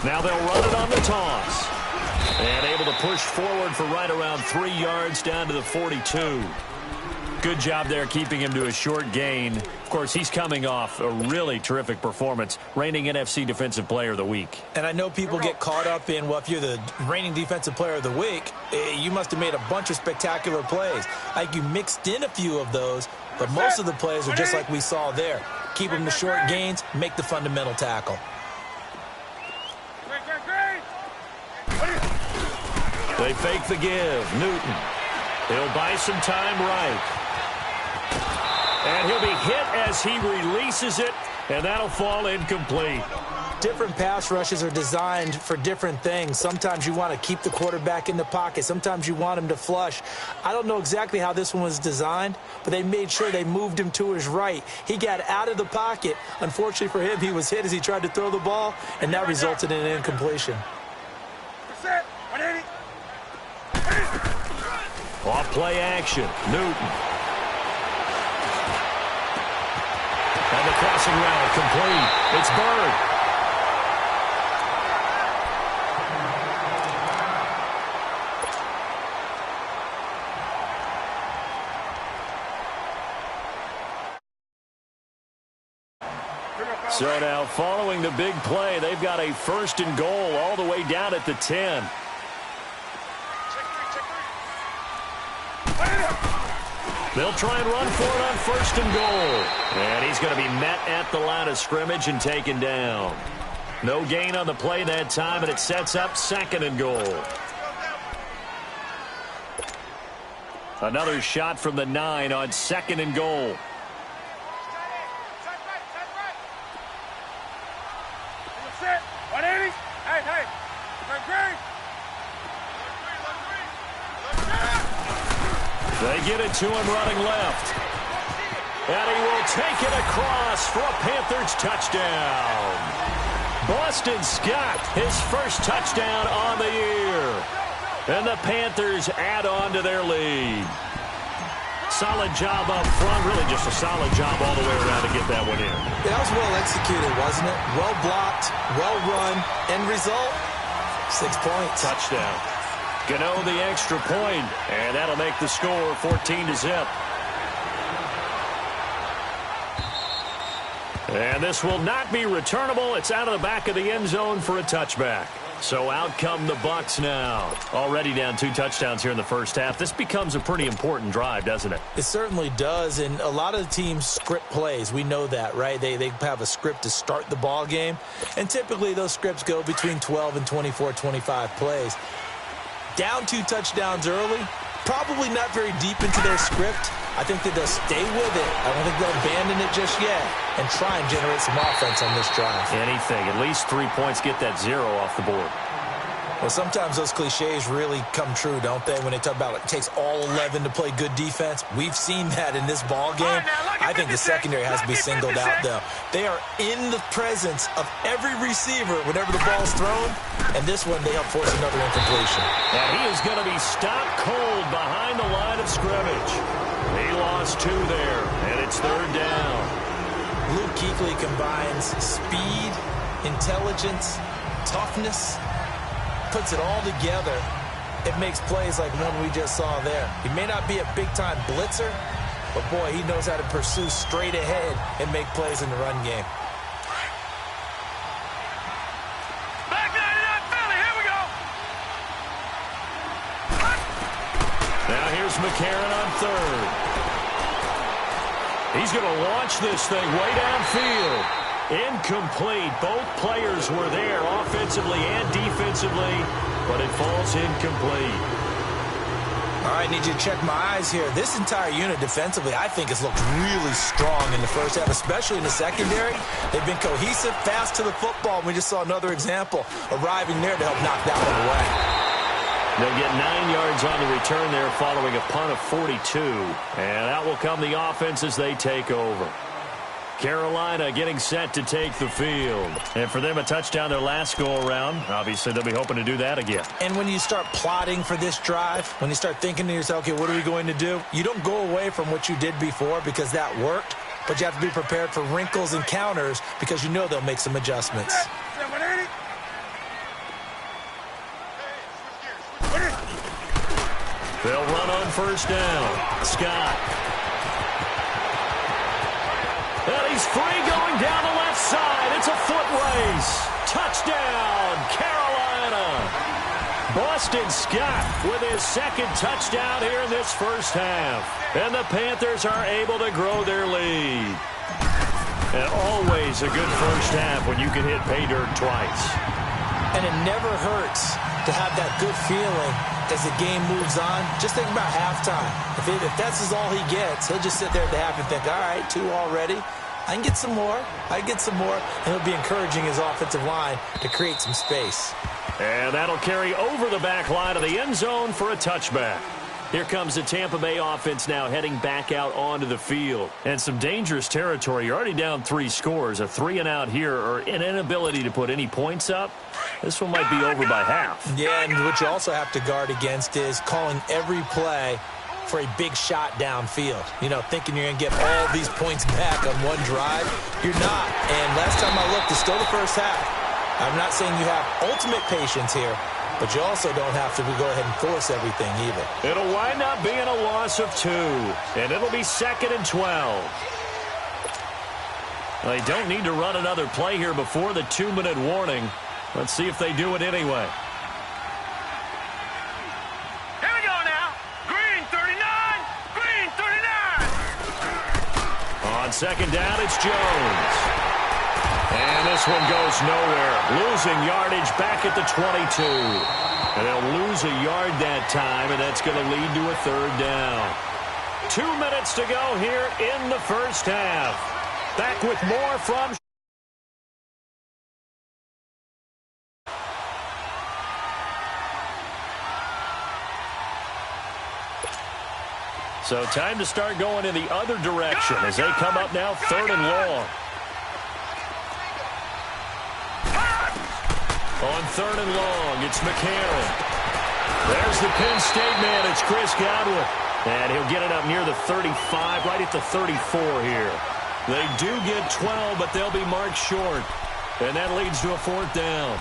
Now they'll run it on the toss. And able to push forward for right around 3 yards down to the 42. Good job there keeping him to a short gain. Of course, he's coming off a really terrific performance, reigning NFC Defensive Player of the Week. And I know people get caught up in, well, if you're the reigning Defensive Player of the Week, you must have made a bunch of spectacular plays. Like you mixed in a few of those, but most of the plays are just like we saw there. Keep them to short gains, make the fundamental tackle. They fake the give. Newton. He'll buy some time right. And he'll be hit as he releases it, and that'll fall incomplete. Different pass rushes are designed for different things. Sometimes you want to keep the quarterback in the pocket. Sometimes you want him to flush. I don't know exactly how this one was designed, but they made sure they moved him to his right. He got out of the pocket. Unfortunately for him, he was hit as he tried to throw the ball, and that resulted in an incompletion. Off play action. Newton. And the crossing route complete. It's Bird. So now following the big play, they've got a 1st and goal all the way down at the 10. They'll try and run for it on 1st and goal. And he's going to be met at the line of scrimmage and taken down. No gain on the play that time, and it sets up 2nd and goal. Another shot from the 9 on 2nd and goal. They get it to him running left. And he will take it across for a Panthers touchdown. Boston Scott, his first touchdown on the year. And the Panthers add on to their lead. Solid job up front. Really just a solid job all the way around to get that one in. That was well executed, wasn't it? Well blocked, well run. End result, 6 points. Touchdown. Gano the extra point, and that'll make the score 14-0. And this will not be returnable. It's out of the back of the end zone for a touchback. So out come the Bucs now. Already down 2 touchdowns here in the first half. This becomes a pretty important drive, doesn't it? It certainly does, and a lot of the teams script plays. We know that, right? They have a script to start the ball game, and typically those scripts go between 12 and 24, 25 plays. Down 2 touchdowns early, probably not very deep into their script. I think that they'll stay with it. I don't think they'll abandon it just yet and try and generate some offense on this drive. Anything. At least 3 points, get that 0 off the board. Well, sometimes those cliches really come true, don't they? When they talk about it takes all 11 to play good defense. We've seen that in this ball game. I think the secondary has to be singled out, though. They are in the presence of every receiver whenever the ball's thrown. And this one, they help force another incompletion. And he is going to be stopped cold behind the line of scrimmage. He lost 2 there, and it's 3rd down. Luke Kuechly combines speed, intelligence, toughness, puts it all together. It makes plays like one we just saw there. He may not be a big-time blitzer, but, boy, he knows how to pursue straight ahead and make plays in the run game. Now here's McCarron on 3rd. He's going to launch this thing way downfield. Incomplete. Both players were there offensively and defensively, but it falls incomplete. All right, need you to check my eyes here. This entire unit defensively, I think, has looked really strong in the first half, especially in the secondary. They've been cohesive, fast to the football. We just saw another example arriving there to help knock that one away. They'll get 9 yards on the return there following a punt of 42. And out will come the offense as they take over. Carolina getting set to take the field. And for them, a touchdown their last go-around. Obviously, they'll be hoping to do that again. And when you start plotting for this drive, when you start thinking to yourself, okay, what are we going to do? You don't go away from what you did before because that worked. but you have to be prepared for wrinkles and counters because you know they'll make some adjustments. They'll run on first down. Scott. And he's free going down the left side. It's a foot race. Touchdown, Carolina. Boston Scott with his second touchdown here in this first half. And the Panthers are able to grow their lead. And always a good first half when you can hit pay dirt twice. And it never hurts to have that good feeling as the game moves on. Just think about halftime. If that's all he gets, he'll just sit there at the half and think, all right, 2 already. I can get some more. I can get some more. And he'll be encouraging his offensive line to create some space. And that'll carry over the back line of the end zone for a touchback. Here comes the Tampa Bay offense now heading back out onto the field. And some dangerous territory. You're already down 3 scores. A 3-and-out here or an inability to put any points up. This one might be over by half. Yeah, and what you also have to guard against is calling every play for a big shot downfield. You know, thinking you're going to get all these points back on one drive. You're not. And last time I looked, it's still the first half. I'm not saying you have ultimate patience here, but you also don't have to go ahead and force everything either. It'll wind up being a loss of 2, and it'll be 2nd and 12. They don't need to run another play here before the 2-minute warning. Let's see if they do it anyway. Here we go now. Green 39. Green 39. On second down, it's Jones. And this one goes nowhere. Losing yardage back at the 22. And they'll lose a yard that time, and that's going to lead to a 3rd down. 2 minutes to go here in the first half. Back with more from... So time to start going in the other direction as they come up now 3rd and long. On 3rd and long, it's McCarron. There's the Penn State man. It's Chris Godwin. And he'll get it up near the 35, right at the 34 here. They do get 12, but they'll be marked short. And that leads to a 4th down.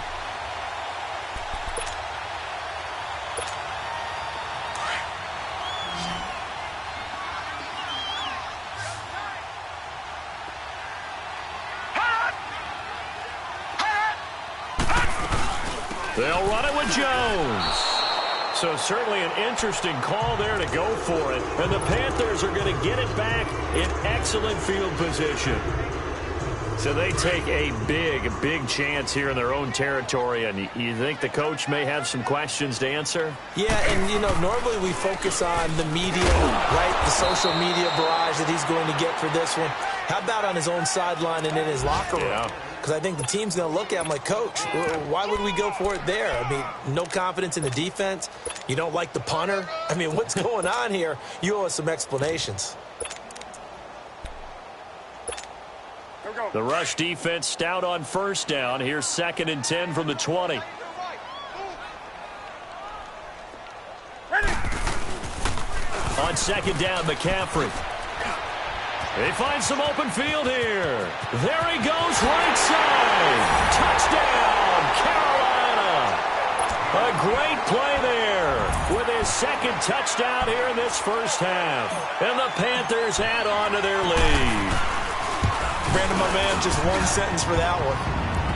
They'll run it with Jones. So certainly an interesting call there to go for it. And the Panthers are going to get it back in excellent field position. So they take a big chance here in their own territory. And you think the coach may have some questions to answer? Yeah, and, you know, normally we focus on the media, right, the social media barrage that he's going to get for this one. How about on his own sideline and in his locker room? Yeah. Because I think the team's going to look at him like, Coach, why would we go for it there? I mean, no confidence in the defense. You don't like the punter. I mean, what's going on here? You owe us some explanations. The rush defense stout on first down. Here's 2nd and 10 from the 20. On second down, McCaffrey. They find some open field here. There he goes, right side. Touchdown, Carolina. A great play there with his 2nd touchdown here in this first half. And the Panthers add on to their lead. Brandon, my man, just one sentence for that one.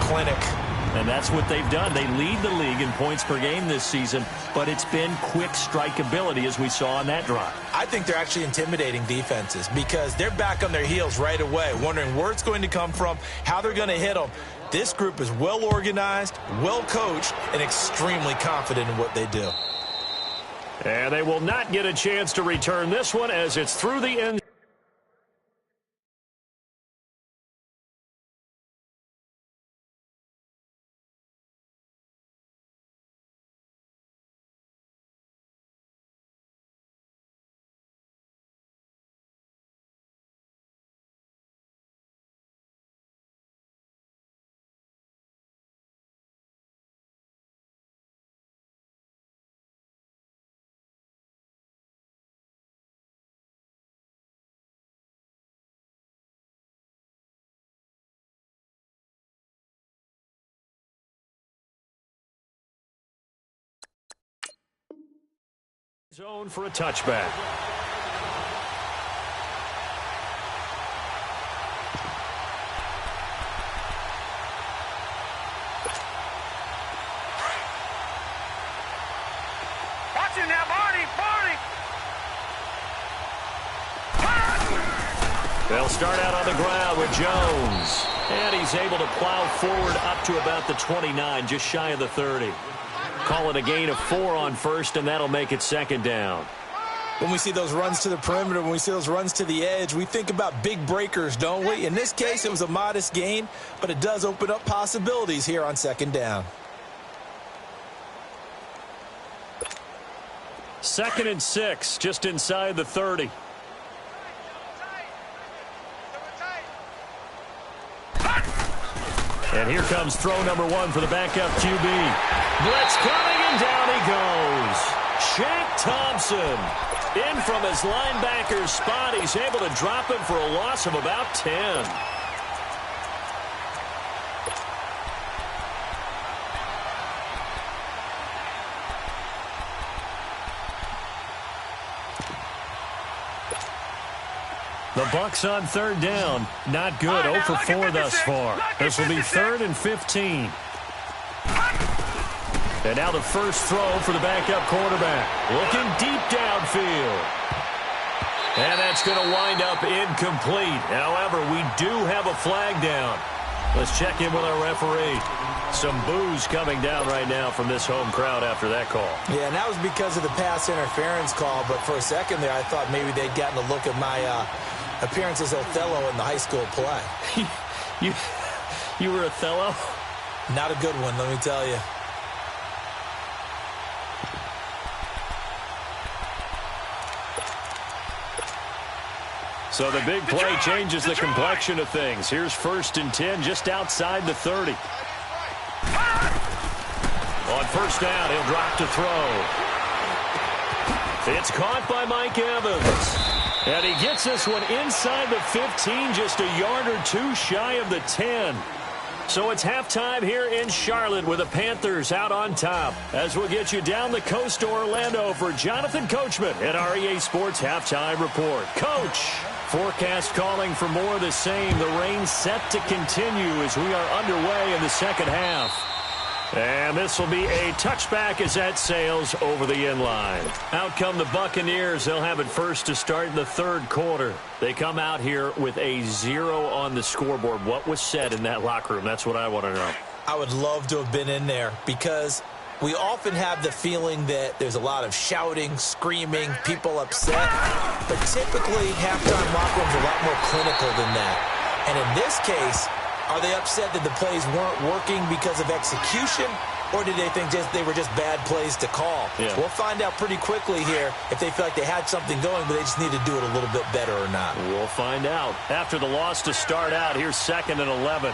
Clinic. And that's what they've done. They lead the league in points per game this season, but it's been quick strikeability as we saw on that drive. I think they're actually intimidating defenses because they're back on their heels right away, wondering where it's going to come from, how they're going to hit them. This group is well organized, well coached, and extremely confident in what they do. And they will not get a chance to return this one as it's through the end. Zone for a touchback. Watch it now, Barney! They'll start out on the ground with Jones. And he's able to plow forward up to about the 29, just shy of the 30. Call it a gain of 4 on first, and that'll make it second down. When we see those runs to the perimeter, when we see those runs to the edge, we think about big breakers, don't we? In this case, it was a modest gain, but it does open up possibilities here on second down. 2nd and 6, just inside the 30. And here comes throw number 1 for the backup QB. Blitz coming, and down he goes. Shaq Thompson in from his linebacker's spot. He's able to drop him for a loss of about 10. The Bucs on third down. Not good. 0 for 4 thus far. This will be 3rd and 15. And now the first throw for the backup quarterback. Looking deep downfield. And that's going to wind up incomplete. However, we do have a flag down. Let's check in with our referee. Some boos coming down right now from this home crowd after that call. Yeah, and that was because of the pass interference call. But for a second there, I thought maybe they'd gotten a look at my appearance as Othello in the high school play. You were Othello? Not a good one, let me tell you. So the big play changes the complexion of things. Here's 1st and 10 just outside the 30. On first down, he'll drop to throw. It's caught by Mike Evans. And he gets this one inside the 15, just a yard or 2 shy of the 10. So it's halftime here in Charlotte with the Panthers out on top. As we'll get you down the coast to Orlando for Jonathan Coachman at our EA Sports Halftime Report. Coach, forecast calling for more of the same. The rain set to continue as we are underway in the second half. And this will be a touchback as that sails over the inline. Out come the Buccaneers. They'll have it first to start in the 3rd quarter. They come out here with a 0 on the scoreboard. What was said in that locker room? That's what I want to know. I would love to have been in there because we often have the feeling that there's a lot of shouting, screaming, people upset. But typically, halftime locker rooms are a lot more clinical than that. And in this case, are they upset that the plays weren't working because of execution, or did they think they were just bad plays to call? Yeah. We'll find out pretty quickly here if they feel like they had something going, but they just need to do it a little bit better or not. We'll find out. After the loss to start out, here's 2nd and 11.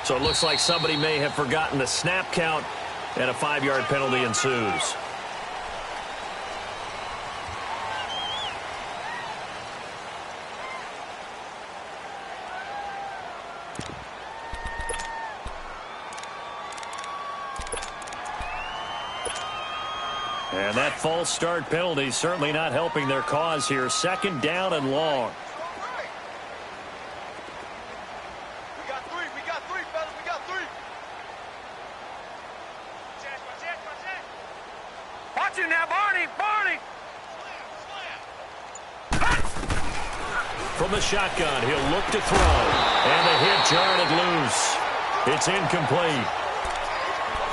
So it looks like somebody may have forgotten the snap count, and a 5-yard penalty ensues. And that false start penalty certainly not helping their cause here. 2nd down and long. We got three, fellas. We got 3. Watch it now, Barney. From the shotgun, he'll look to throw. And the hit jarred it loose. It's incomplete.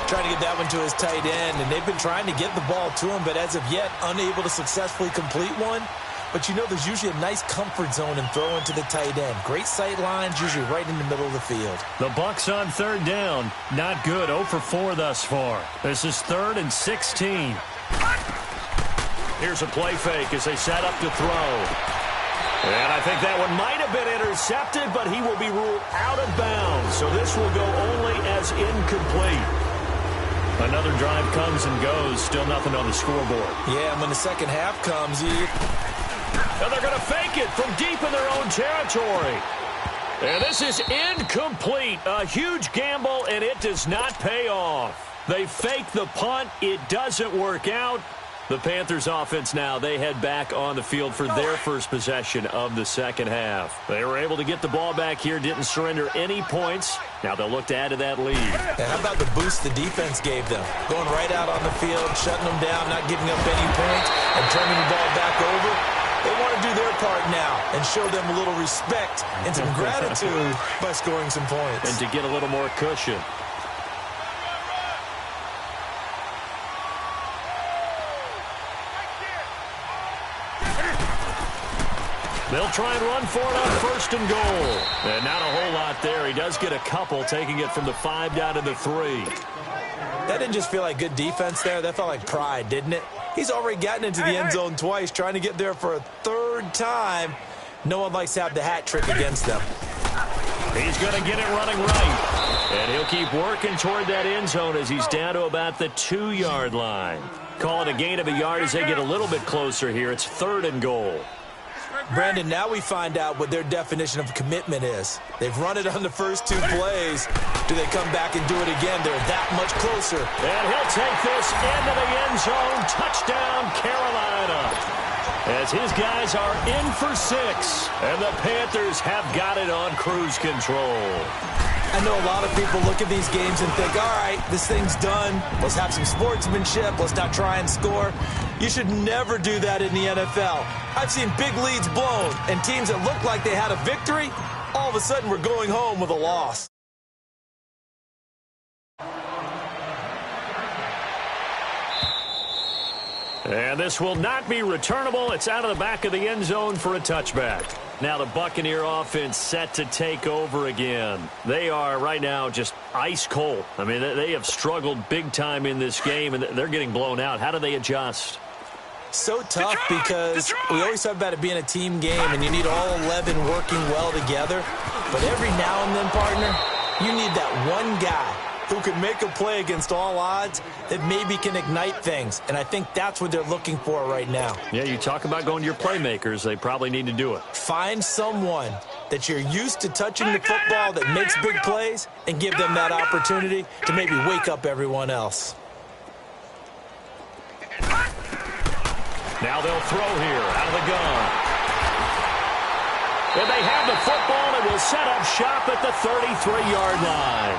Trying to get that one to his tight end, and they've been trying to get the ball to him, but as of yet, unable to successfully complete one. But you know there's usually a nice comfort zone in throwing to the tight end. Great sight lines, usually right in the middle of the field. The Bucs on 3rd down. Not good. 0 for 4 thus far. This is 3rd and 16. Here's a play fake as they set up to throw. And I think that one might have been intercepted, but he will be ruled out of bounds. So this will go only as incomplete. Another drive comes and goes. Still nothing on the scoreboard. Yeah, and when the second half comes, And they're going to fake it from deep in their own territory. And this is incomplete. A huge gamble, and it does not pay off. They fake the punt. It doesn't work out. The Panthers offense now, they head back on the field for their first possession of the second half. They were able to get the ball back here, didn't surrender any points. Now they'll look to add to that lead. And how about the boost the defense gave them? Going right out on the field, shutting them down, not giving up any points, and turning the ball back over. They want to do their part now and show them a little respect and some gratitude by scoring some points. And to get a little more cushion. They'll try and run for it on first and goal. And not a whole lot there. He does get a couple, taking it from the 5 down to the 3. That didn't just feel like good defense there. That felt like pride, didn't it? He's already gotten into the end zone twice, trying to get there for a third time. No one likes to have the hat trick against them. He's going to get it running right. And he'll keep working toward that end zone as he's down to about the 2-yard line. Call it a gain of a yard as they get a little bit closer here. It's 3rd and goal. Brandon, now we find out what their definition of commitment is. They've run it on the first 2 plays. Do they come back and do it again? They're that much closer. And he'll take this into the end zone. Touchdown, Carolina. As his guys are in for 6. And the Panthers have got it on cruise control. I know a lot of people look at these games and think, all right, this thing's done. Let's have some sportsmanship. Let's not try and score. You should never do that in the NFL. I've seen big leads blown, and teams that looked like they had a victory, all of a sudden were going home with a loss. And this will not be returnable. It's out of the back of the end zone for a touchback. Now the Buccaneer offense set to take over again. They are right now just ice cold. I mean, they have struggled big time in this game, and they're getting blown out. How do they adjust? So tough because we always talk about it being a team game, and you need all 11 working well together. But every now and then, partner, you need that one guy who can make a play against all odds that maybe can ignite things. And I think that's what they're looking for right now. Yeah, you talk about going to your playmakers. They probably need to do it. Find someone that you're used to touching the football that makes big plays and give them that opportunity to maybe wake up everyone else. Now they'll throw here out of the gun. And they have the football and will set up shop at the 33-yard line.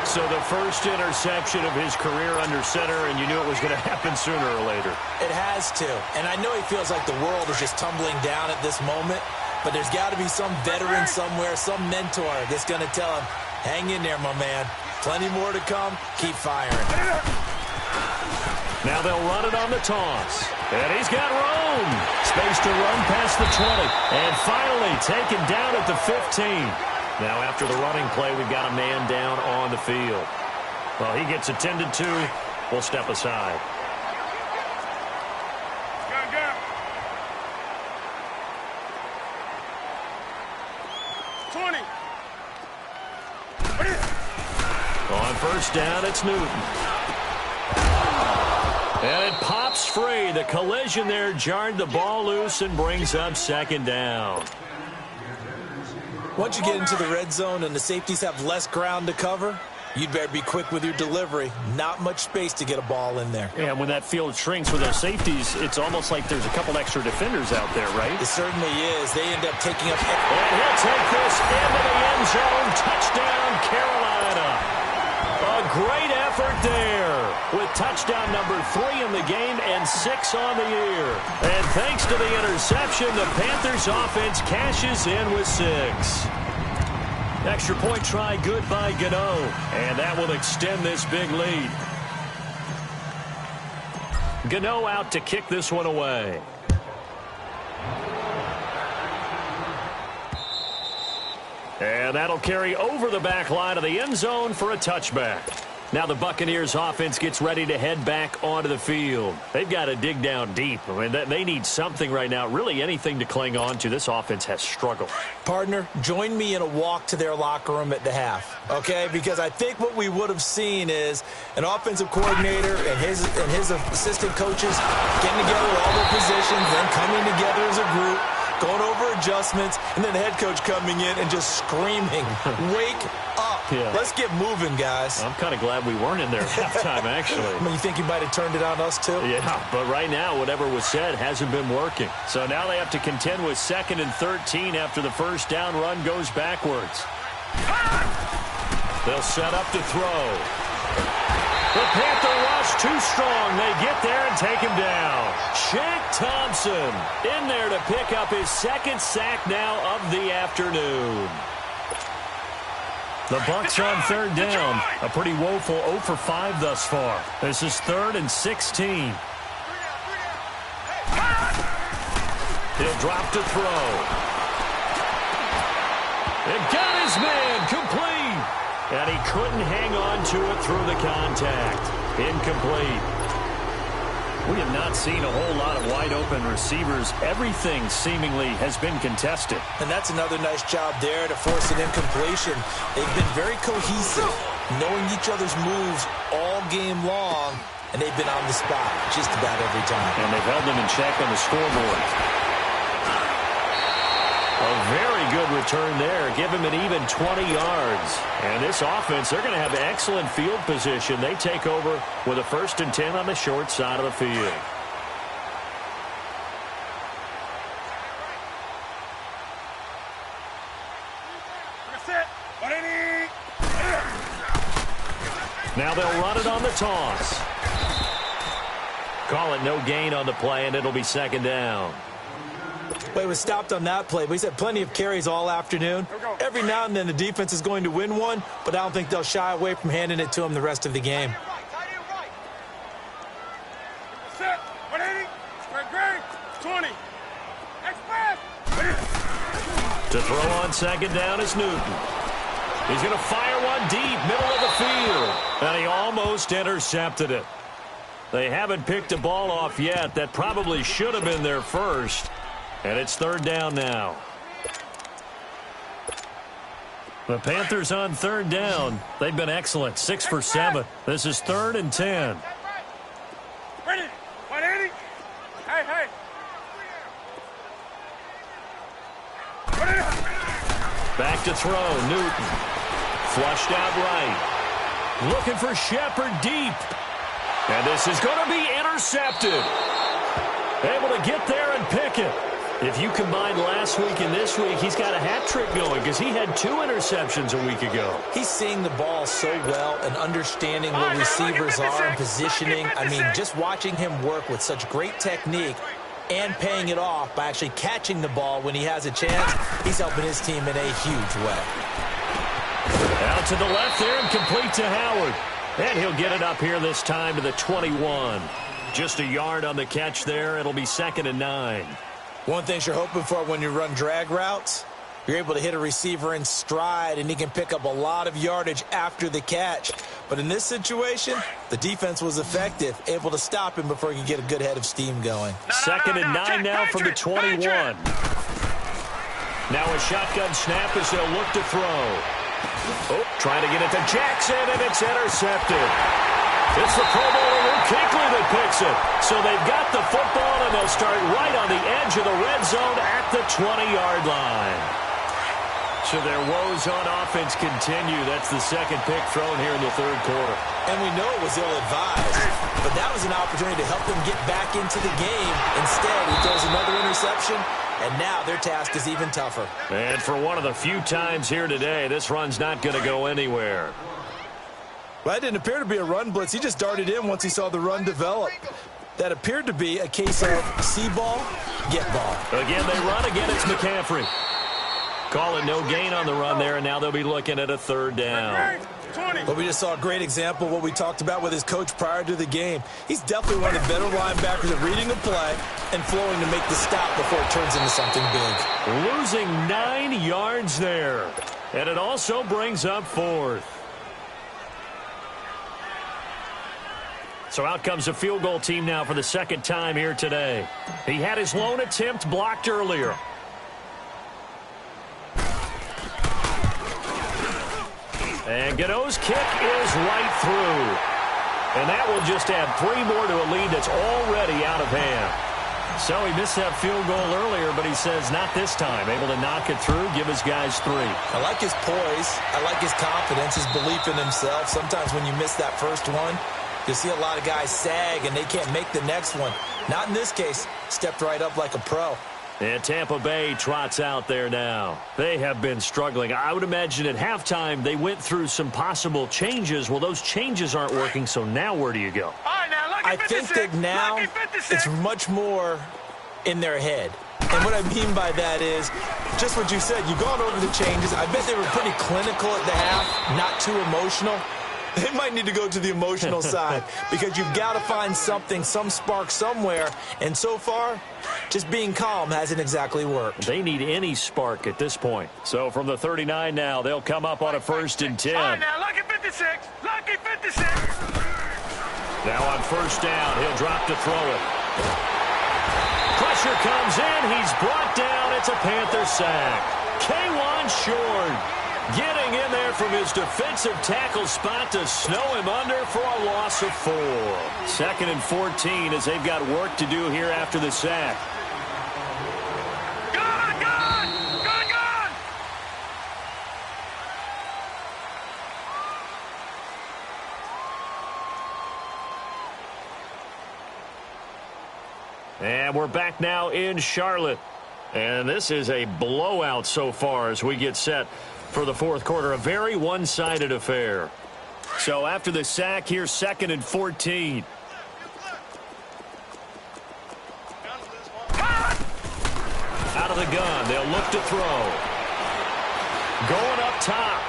So the first interception of his career under center, and you knew it was going to happen sooner or later. It has to. And I know he feels like the world is just tumbling down at this moment, but there's got to be some veteran somewhere, some mentor that's going to tell him, hang in there, my man. Plenty more to come. Keep firing. Now they'll run it on the toss. And he's got room. Space to run past the 20. And finally taken down at the 15. Now, after the running play, we've got a man down on the field. Well, he gets attended to. We'll step aside. Go. 20. On first down, it's Newton. And it pops free. The collision there jarred the ball loose and brings up second down. Once you get into the red zone and the safeties have less ground to cover, you'd better be quick with your delivery. Not much space to get a ball in there. Yeah, when that field shrinks with those safeties, it's almost like there's a couple extra defenders out there, right? It certainly is. They end up taking up... And he'll take this into the end zone. Touchdown, Carolina. A great effort there with touchdown number 3 in the game and 6 on the year. And thanks to the interception, the Panthers offense cashes in with 6. Extra point try good by Gano, and that will extend this big lead. Gano out to kick this one away. And that'll carry over the back line of the end zone for a touchback. Now the Buccaneers offense gets ready to head back onto the field. They've got to dig down deep. I mean, they need something right now, really anything to cling on to. This offense has struggled. Partner, join me in a walk to their locker room at the half, okay? Because I think what we would have seen is an offensive coordinator and his assistant coaches getting together with all their positions, then coming together as a group, going over adjustments, and then the head coach coming in and just screaming, wake up. Yeah. Let's get moving, guys. I'm kind of glad we weren't in there at halftime, actually. I mean, you think he might have turned it on us, too? Yeah, but right now, whatever was said hasn't been working. So now they have to contend with 2nd and 13 after the first down run goes backwards. They'll set up to throw. The Panther rush too strong. They get there and take him down. Shaq Thompson in there to pick up his 2nd sack now of the afternoon. The Bucks on 3rd down. A pretty woeful 0 for 5 thus far. This is 3rd and 16. He'll drop to throw. It got his man complete. And he couldn't hang on to it through the contact. Incomplete. We have not seen a whole lot of wide-open receivers. Everything seemingly has been contested. And that's another nice job there to force an incompletion. They've been very cohesive, knowing each other's moves all game long, and they've been on the spot just about every time. And they've held them in check on the scoreboard. A very good return there. Give him an even 20 yards. And this offense, they're going to have excellent field position. They take over with a 1st and 10 on the short side of the field. Now they'll run it on the toss. Call it no gain on the play, and it'll be 2nd down. Well, he was stopped on that play, but he's had plenty of carries all afternoon. Every now and then the defense is going to win one, but I don't think they'll shy away from handing it to him the rest of the game. Set. 180. Great. 20. Express. To throw on 2nd down is Newton. He's going to fire one deep, middle of the field. And he almost intercepted it. They haven't picked a ball off yet. That probably should have been their first. And it's 3rd down now. The Panthers on 3rd down. They've been excellent. 6 for 7. This is 3rd and 10. Ready. 180. Hey. Back to throw. Newton. Flushed out right. Looking for Shepard deep. And this is going to be intercepted. Able to get there and pick it. If you combine last week and this week, he's got a hat trick going because he had 2 interceptions a week ago. He's seeing the ball so well and understanding where receivers are and positioning. I mean, just watching him work with such great technique and paying it off by actually catching the ball when he has a chance, he's helping his team in a huge way. Out to the left there and complete to Howard. And he'll get it up here this time to the 21. Just a yard on the catch there. It'll be 2nd and 9. One thing you're hoping for when you run drag routes, you're able to hit a receiver in stride, and he can pick up a lot of yardage after the catch. But in this situation, the defense was effective, able to stop him before he could get a good head of steam going. 2nd and 9 now from the 21. Now a shotgun snap as they'll look to throw. Oh, trying to get it to Jackson, and it's intercepted. It's the Pro Bowler Luke Kuechly that picks it. So they've got the football, and they'll start right on the edge of the red zone at the 20-yard line. So their woes on offense continue. That's the 2nd pick thrown here in the 3rd quarter. And we know it was ill-advised, but that was an opportunity to help them get back into the game. Instead, he throws another interception, and now their task is even tougher. And for one of the few times here today, this run's not going to go anywhere. Well, that didn't appear to be a run blitz. He just darted in once he saw the run develop. That appeared to be a case of see ball, get ball. Again, they run. Again, it's McCaffrey. Call it no gain on the run there, and now they'll be looking at a 3rd down. But we just saw a great example of what we talked about with his coach prior to the game. He's definitely one of the better linebackers at reading a play and flowing to make the stop before it turns into something big. Losing 9 yards there. And it also brings up 4th. So out comes the field goal team now for the 2nd time here today. He had his lone attempt blocked earlier. And Gano's kick is right through. And that will just add 3 more to a lead that's already out of hand. So he missed that field goal earlier, but he says not this time. Able to knock it through, give his guys 3. I like his poise. I like his confidence, his belief in himself. Sometimes when you miss that first one, you see a lot of guys sag and they can't make the next one. Not in this case. Stepped right up like a pro. And Tampa Bay trots out there now. They have been struggling. I would imagine at halftime they went through some possible changes. Well, those changes aren't working, so now where do you go? I think that now it's much more in their head. And what I mean by that is just what you said. You've gone over the changes. I bet they were pretty clinical at the half, not too emotional. They might need to go to the emotional side because you've got to find something, some spark somewhere. And so far, just being calm hasn't exactly worked. They need any spark at this point. So from the 39 now, they'll come up on a 1st and 10. All right, now, lucky 56. Lucky 56. Now on 1st down, he'll drop to throw it. Pressure comes in. He's brought down. It's a Panther sack. K'Wan Short getting in there from his defensive tackle spot to snow him under for a loss of 4. 2nd and 14 as they've got work to do here after the sack. Gone, gone, gone, gone. And we're back now in Charlotte. And this is a blowout so far as we get set for the 4th quarter. A very one-sided affair. So after the sack, here's 2nd and 14. Out of the gun, they'll look to throw. Going up top.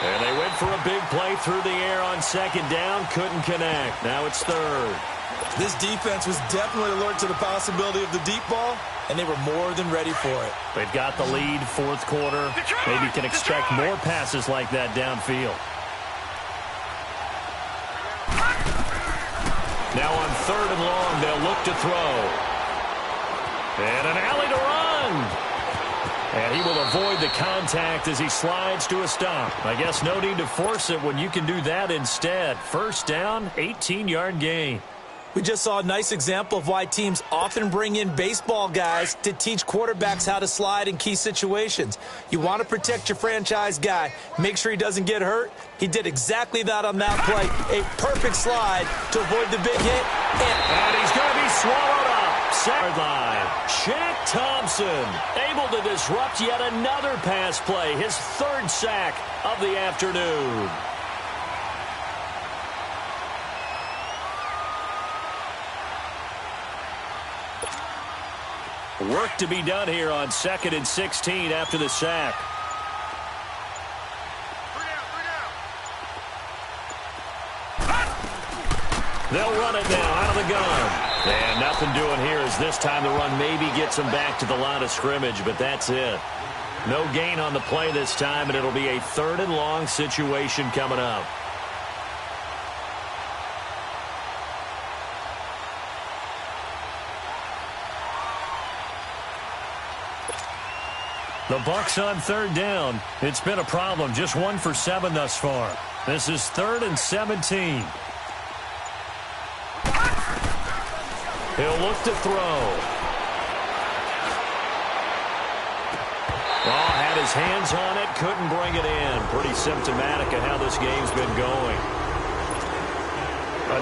And they went for a big play through the air on 2nd down. Couldn't connect. Now it's 3rd. This defense was definitely alert to the possibility of the deep ball, and they were more than ready for it. They've got the lead, 4th quarter. Maybe can expect more passes like that downfield. Now on 3rd and long, they'll look to throw. And an alley to run. And he will avoid the contact as he slides to a stop. I guess no need to force it when you can do that instead. 1st down, 18-yard gain. We just saw a nice example of why teams often bring in baseball guys to teach quarterbacks how to slide in key situations. You want to protect your franchise guy. Make sure he doesn't get hurt. He did exactly that on that play. A perfect slide to avoid the big hit. And he's going to be swallowed up. Sideline. Shaq Thompson able to disrupt yet another pass play. His 3rd sack of the afternoon. Work to be done here on 2nd and 16 after the sack. They'll run it now out of the gun. And nothing doing here as this time the run maybe gets them back to the line of scrimmage, but that's it. No gain on the play this time, and it'll be a 3rd and long situation coming up. The Bucs on 3rd down. It's been a problem. Just 1 for 7 thus far. This is 3rd and 17. He'll look to throw. Oh, had his hands on it. Couldn't bring it in. Pretty symptomatic of how this game's been going.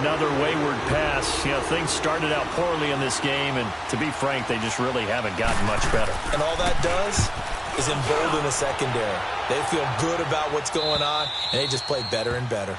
Another wayward pass. You know, things started out poorly in this game, and to be frank, they just really haven't gotten much better. And all that does is embolden the secondary. They feel good about what's going on, and they just play better and better.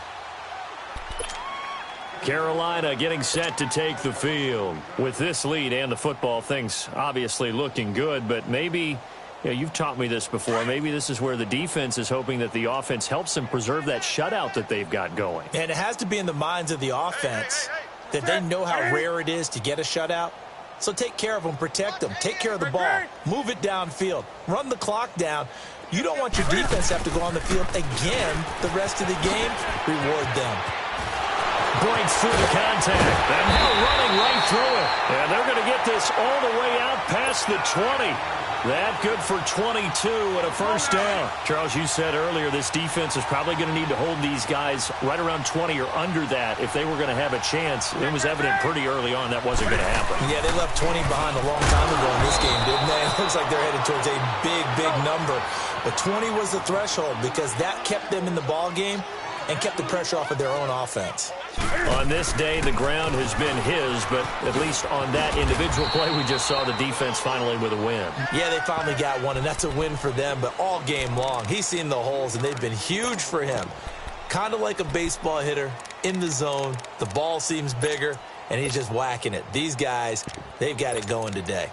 Carolina getting set to take the field. With this lead and the football, things obviously looking good, but maybe, you know, you've taught me this before, maybe this is where the defense is hoping that the offense helps them preserve that shutout that they've got going. And it has to be in the minds of the offense that they know how rare it is to get a shutout. So take care of them, protect them, take care of the ball, move it downfield, run the clock down. You don't want your defense to have to go on the field again the rest of the game. Reward them. Breaks through the contact. And now running right through it. And they're going to get this all the way out past the 20. That good for 22 and a first down. Charles, you said earlier this defense is probably going to need to hold these guys right around 20 or under that if they were going to have a chance. It was evident pretty early on that wasn't going to happen. Yeah, they left 20 behind a long time ago in this game, didn't they? It looks like they're headed towards a big, big number. But 20 was the threshold because that kept them in the ball game and kept the pressure off of their own offense. On this day, the ground has been his, but at least on that individual play, we just saw the defense finally with a win. Yeah, they finally got one, and that's a win for them, but all game long, he's seen the holes, and they've been huge for him. Kind of like a baseball hitter in the zone. The ball seems bigger, and he's just whacking it. These guys, they've got it going today.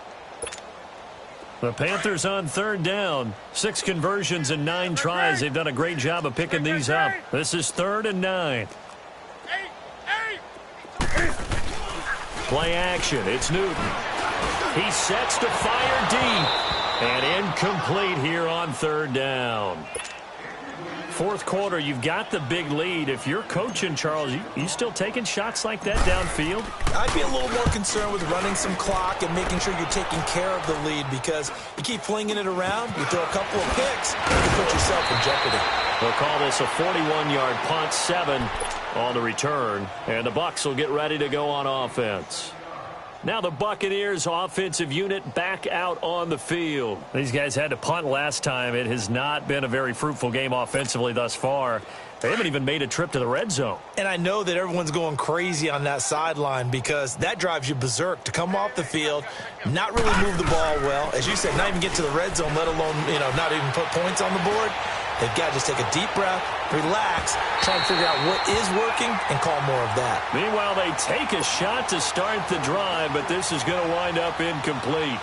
The Panthers on third down. 6 conversions and 9 tries. They've done a great job of picking these up. This is 3rd and 9. Play action. It's Newton. He sets to fire deep. And incomplete here on 3rd down. 4th quarter, you've got the big lead. If you're coaching, Charles, you still taking shots like that downfield? I'd be a little more concerned with running some clock and making sure you're taking care of the lead because you keep flinging it around, you throw a couple of picks, you can put yourself in jeopardy. They'll call this a 41-yard punt, 7 on the return, and the Bucs will get ready to go on offense. Now the Buccaneers offensive unit back out on the field. These guys had to punt last time. It has not been a very fruitful game offensively thus far. They haven't even made a trip to the red zone. And I know that everyone's going crazy on that sideline because that drives you berserk to come off the field, not really move the ball well. As you said, not even get to the red zone, let alone, not even put points on the board. They've got to just take a deep breath, relax, try and figure out what is working, and call more of that. Meanwhile, they take a shot to start the drive, but this is going to wind up incomplete.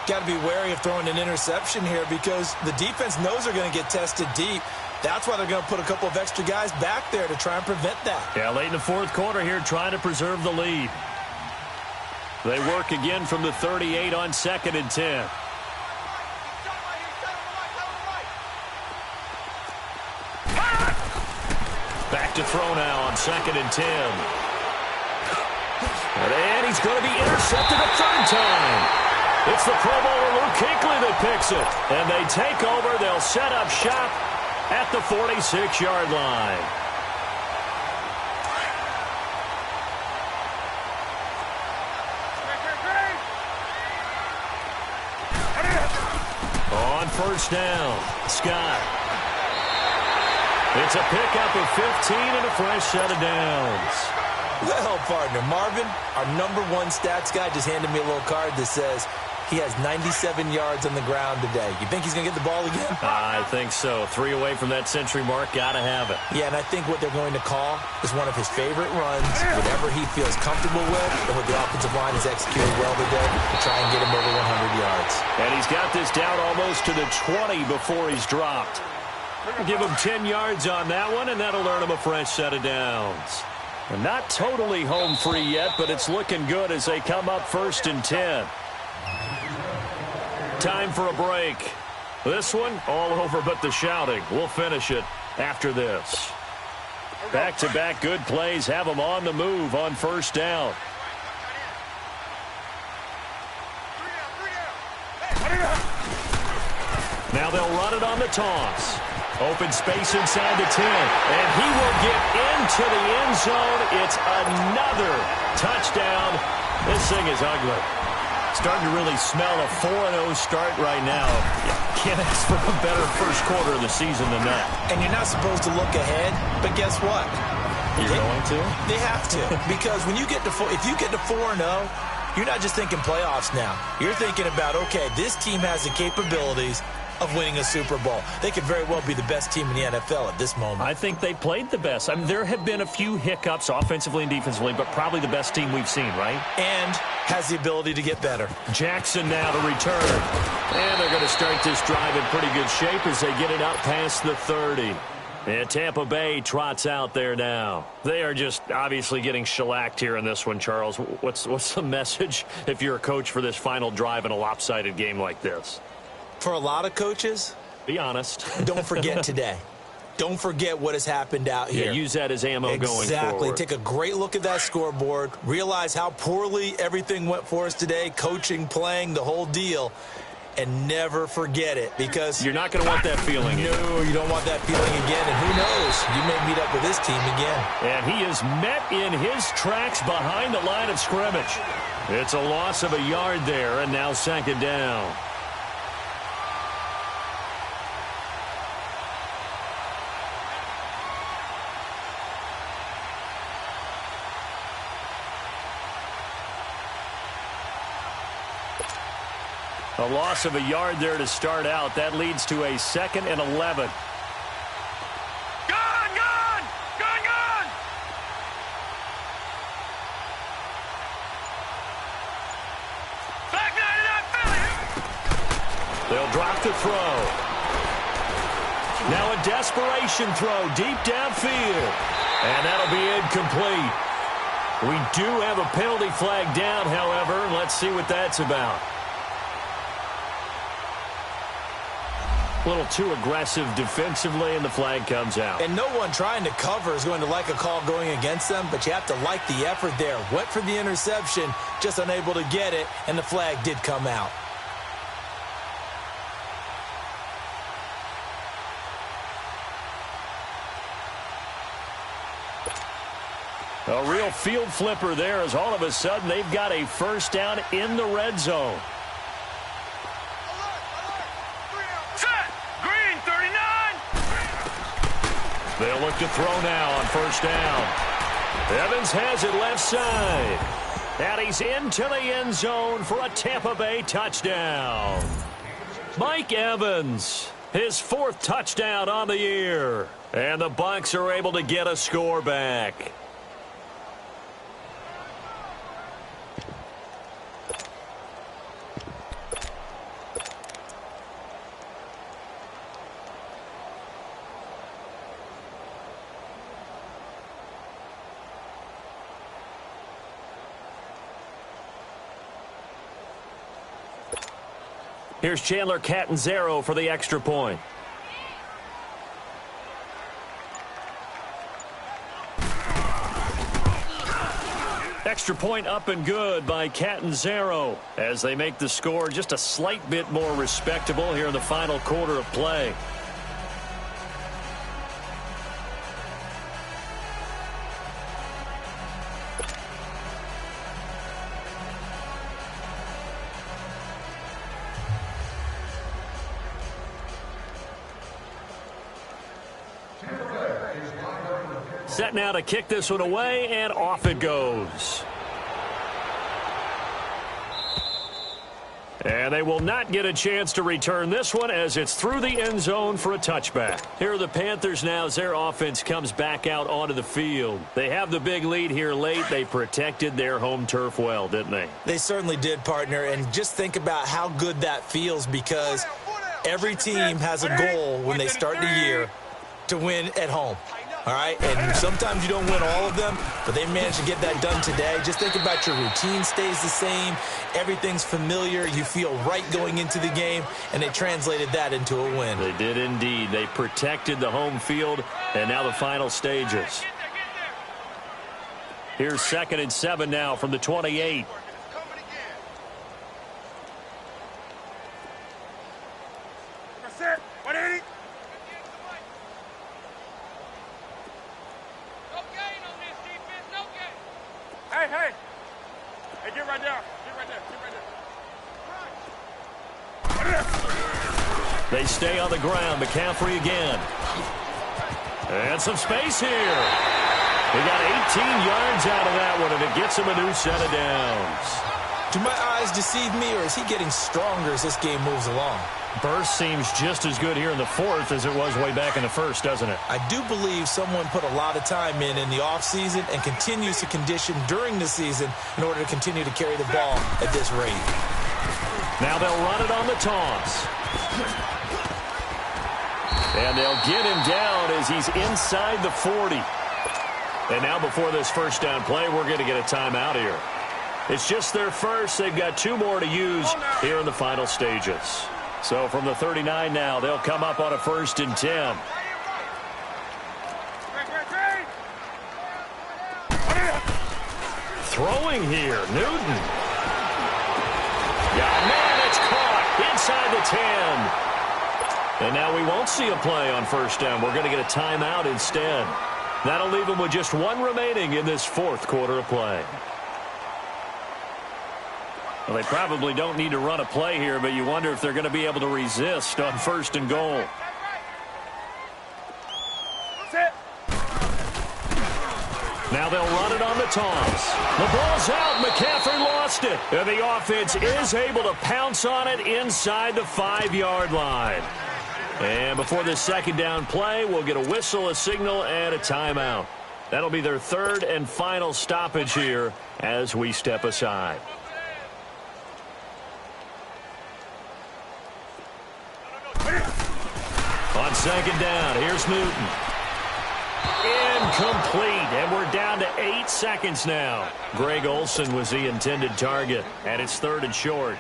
Got to be wary of throwing an interception here because the defense knows they're going to get tested deep. That's why they're going to put a couple of extra guys back there to try and prevent that. Yeah, late in the 4th quarter here, trying to preserve the lead. They work again from the 38 on 2nd and 10. Back to throw now on 2nd and 10. And he's going to be intercepted a 3rd time. It's the Pro Bowler Luke Kuechly that picks it. And they take over. They'll set up shop at the 46-yard line. On 1st down, Scott. It's a pickup of 15 and a fresh set of downs. Well, partner, Marvin, our #1 stats guy just handed me a little card that says he has 97 yards on the ground today. You think he's going to get the ball again? I think so. 3 away from that century mark. Got to have it. Yeah, and I think what they're going to call is one of his favorite runs, whatever he feels comfortable with, and what the offensive line has executed well today to try and get him over 100 yards. And he's got this down almost to the 20 before he's dropped. Give him 10 yards on that one, and that'll earn him a fresh set of downs. And not totally home free yet, but it's looking good as they come up 1st and 10. Time for a break. This one, all over but the shouting. We'll finish it after this. Back-to-back good plays have them on the move on 1st down. Now they'll run it on the toss. Open space inside the 10. And he will get into the end zone. It's another touchdown. This thing is ugly. Starting to really smell a 4-0 start right now. Can't ask for a better first quarter of the season than that. And you're not supposed to look ahead, but guess what? You're going to? They have to. Because when you get to if you get to 4-0, you're not just thinking playoffs now. You're thinking about, okay, this team has the capabilities of winning a Super Bowl. They could very well be the best team in the NFL at this moment. I think they played the best. I mean, there have been a few hiccups offensively and defensively, but probably the best team we've seen, right? And has the ability to get better. Jackson now to return. And they're going to start this drive in pretty good shape as they get it out past the 30. And Tampa Bay trots out there now. They are just obviously getting shellacked here in this one, Charles. What's the message if you're a coach for this final drive in a lopsided game like this? For a lot of coaches, be honest. don't forget today. don't forget what has happened out here. Yeah, use that as ammo going forward. Exactly. Take a great look at that scoreboard. Realize how poorly everything went for us today. Coaching, playing, the whole deal. And never forget it, because you're not going to want that feeling again. No, you don't want that feeling again. And who knows? You may meet up with this team again. And he is met in his tracks behind the line of scrimmage. It's a loss of a yard there, and now second down. A loss of a yard there to start out. That leads to a 2nd and 11. Gone! Back 99 Philly! They'll drop the throw. Now a desperation throw deep downfield. And that'll be incomplete. We do have a penalty flag down, however. Let's see what that's about. A little too aggressive defensively, and the flag comes out. And no one trying to cover is going to like a call going against them, but you have to like the effort there. Went for the interception, just unable to get it, and the flag did come out. A real field flipper there, as all of a sudden they've got a first down in the red zone. They'll look to throw now on first down. Evans has it left side. And he's into the end zone for a Tampa Bay touchdown. Mike Evans, his 4th touchdown on the year. And the Bucs are able to get a score back. Here's Chandler Catanzaro for the extra point. Extra point up and good by Catanzaro as they make the score just a slight bit more respectable here in the final quarter of play. Set now to kick this one away, and off it goes. And they will not get a chance to return this one as it's through the end zone for a touchback. Here are the Panthers now as their offense comes back out onto the field. They have the big lead here late. They protected their home turf well, didn't they? They certainly did, partner. And just think about how good that feels, because every team has a goal when they start the year to win at home. All right, and sometimes you don't win all of them, but they managed to get that done today. Just think about your routine stays the same. Everything's familiar. You feel right going into the game, and they translated that into a win. They did indeed. They protected the home field, and now the final stages. Here's 2nd and 7 now from the 28. They stay on the ground. McCaffrey again. And some space here. He got 18 yards out of that one, and it gets him a new set of downs. Do my eyes deceive me, or is he getting stronger as this game moves along? Burst seems just as good here in the 4th as it was way back in the 1st, doesn't it? I do believe someone put a lot of time in the offseason and continues to condition during the season in order to continue to carry the ball at this rate. Now they'll run it on the toss. And they'll get him down as he's inside the 40. And now before this first down play, we're going to get a timeout here. It's just their first. They've got 2 more to use here in the final stages. So from the 39 now, they'll come up on a 1st and 10. throwing here. Newton. Yeah, man, it's caught inside the 10. And now we won't see a play on first down. We're going to get a timeout instead. That'll leave them with just one remaining in this fourth quarter of play. Well, they probably don't need to run a play here, but you wonder if they're going to be able to resist on first and goal. Now they'll run it on the toss. The ball's out. McCaffrey lost it. And the offense is able to pounce on it inside the 5-yard line. And before this second down play, we'll get a whistle, a signal, and a timeout. That'll be their third and final stoppage here as we step aside. On second down, here's Newton. Incomplete, and we're down to 8 seconds now. Greg Olsen was the intended target, and it's third and short.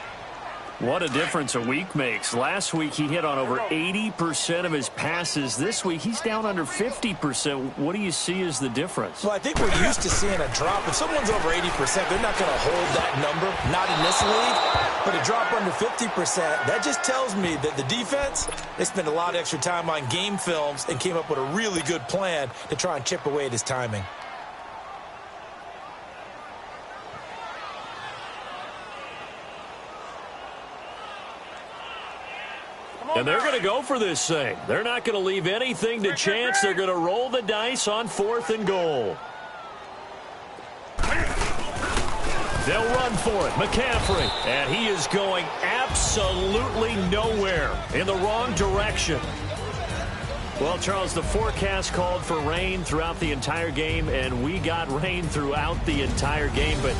What a difference a week makes. Last week he hit on over 80% of his passes. This week he's down under 50%. What do you see as the difference? Well, I think we're used to seeing a drop. If someone's over 80%, they're not going to hold that number, not in this league. But a drop under 50%, that just tells me that the defense, they spent a lot of extra time on game films and came up with a really good plan to try and chip away at his timing. And they're going to go for this thing. They're not going to leave anything to chance. They're going to roll the dice on fourth and goal. They'll run for it. McCaffrey. And he is going absolutely nowhere, in the wrong direction. Well, Charles, the forecast called for rain throughout the entire game, and we got rain throughout the entire game. But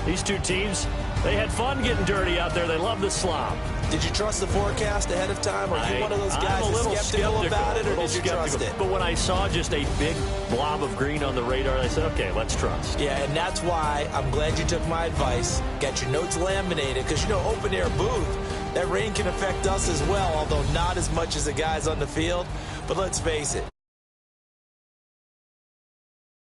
these two teams, they had fun getting dirty out there. They love the slop. Did you trust the forecast ahead of time? Or are you one of those guys that's skeptical about it, or did you trust it? But when I saw just a big blob of green on the radar, I said, okay, let's trust. Yeah, and that's why I'm glad you took my advice. Got your notes laminated, because, you know, open-air booth, that rain can affect us as well, although not as much as the guys on the field. But let's face it,